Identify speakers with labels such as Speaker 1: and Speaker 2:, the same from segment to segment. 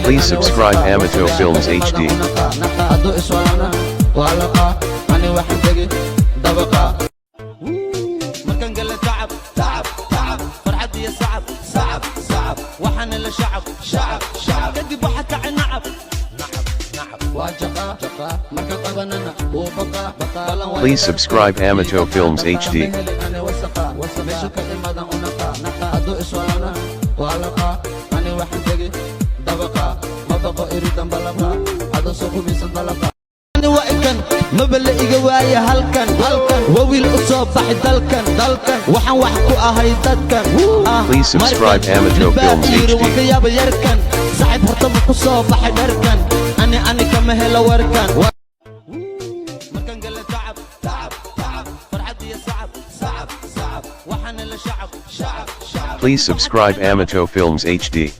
Speaker 1: Please subscribe Amato Films HD. Please subscribe Amato Films HD.
Speaker 2: mabala iga waaya halkan wawiil u soo baxay dalkan waxaan wax ku ahay dadkan
Speaker 1: Please subscribe Amato Films HD.
Speaker 2: wakayaaba yarkan saaxiib hortaba ku soo baxay dharkan ani kama helo warkan markan gala tacab farxad iyo sacab waxaan la shacab
Speaker 1: Please subscribe Amato Films HD.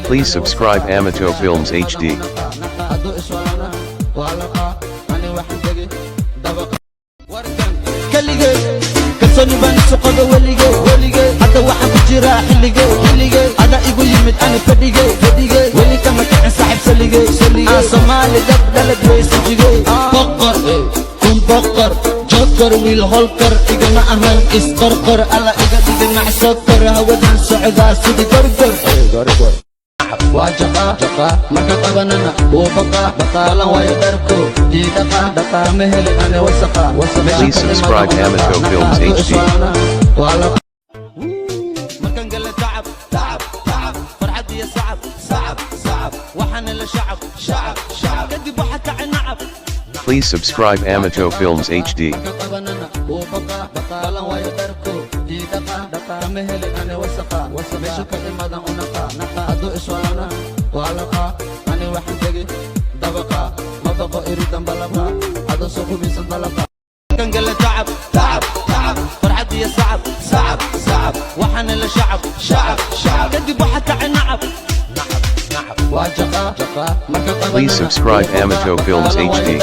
Speaker 1: Please subscribe Amato Films HD.
Speaker 2: kalsooni baan suqada weligay hadda waxaan ku jiraa xilligay ada igu yimid ani fadhigay weli kama kicin saaxiib saligay soomaali dad dhalad weysajigay boqor jookar wiil holkar igama ahan isqorqor alla iga dhigin maxsokor hawadan socdaa sidii gorgor marka qabanana baqaalan waayo dharko
Speaker 1: Please subscribe Amato Films HD.
Speaker 2: markan gala tacab farxad iyo sacab waxaan la shacab kadib waxa kacay nacab
Speaker 1: Please subscribe Amato Films HD. Please subscribe Amato Films HD.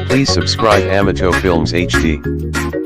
Speaker 1: Please subscribe Amato Films HD.